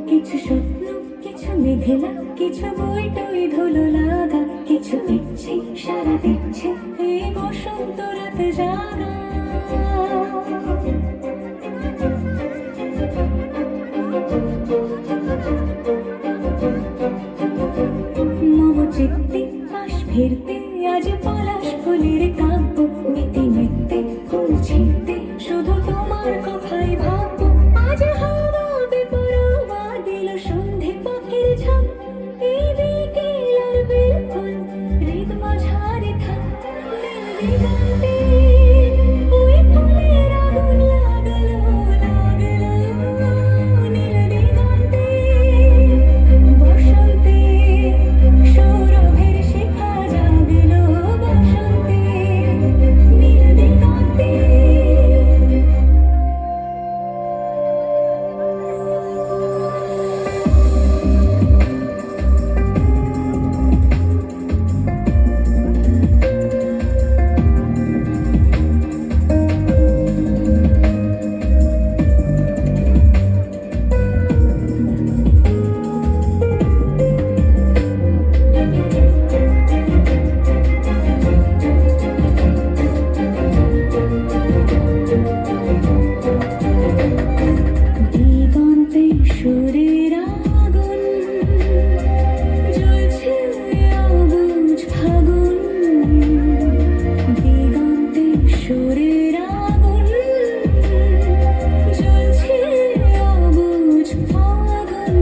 কিছু স্বপ্ন, কিছু মেঘেলা, কিছু বই টই ধুলো লাগা, কিছু ইচ্ছে সারা দিচ্ছে এই বসন্ত রাতে জাগা। মম চিত্তে পাশ ফিরতে আজ পলাশ ফুলের কাব্য, মিটি মিটতে ফুল ছিঁড়তে শুধু তোমার কথাই ভাববো। আজ হাওয়া বেপরোয়া দিল সন্ধে পাখির ঝাঁক, এই বিকেল আর বেলফুল হৃদ মাঝারে থাক। নীল দিগন্তে ওই ফুলের আগুন লাগলো লাগলো, নীল দিগন্তে বসন্তে সৌরভের শিখা জাগলো, বসন্তে নীল দিগন্তে। দিগন্তে সুরের আগুন জ্বলছে অবুঝ ফাগুন, দিগন্তে সুরের আগুন জ্বলছে অবুঝ ফাগুন।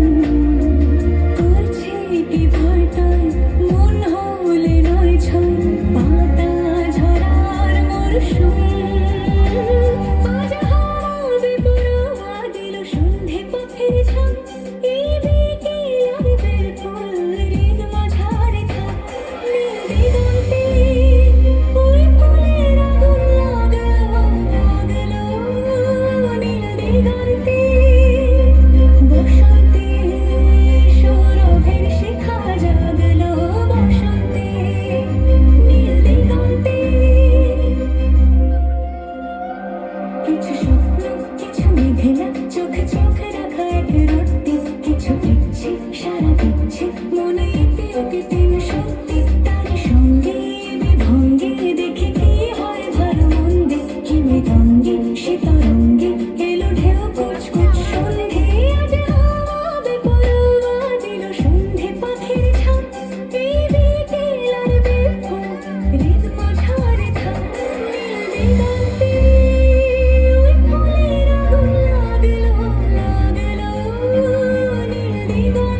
করছে কি ভয়টায় মন হলে নয় ছল, পাতা ঝরার মরশুম। আজ হাওয়া বেপরোয়া দিল সন্ধে পাখির ঝাঁক, এই বিকেল আর বেলফুল হৃদ মাঝারে থাক। নীল দিগন্তে ওই ফুলের আগুন লাগলো লাগলো, নীল দিগন্তে বসন্তে সৌরভের শিখা জাগলো, বসন্তে নীল দিগন্তে। কিছু স্বপ্ন, কিছু মেঘেলা, চোখে চোখ রাখা এক রত্তি, কিছু ইচ্ছে সারা দিচ্ছে মনে এতে ওকে তিন সত্যি। তার সঙ্গে বিভঙ্গে দেখে কি হয় ভালো মন্দে, কি মৃদঙ্গে সে তরঙ্গে এলো ঢেউ কুচকুচ সন্ধে। আজ হাওয়া বেপরোয়া দিল সন্ধে পাখির ঝাঁক, এই বিকেল আর বেলফুল হৃদ মাঝারে থাক। নীল দিগন্তে ওই ফুলের আগুন লাগলো লাগলো, নীল দিগন্তে।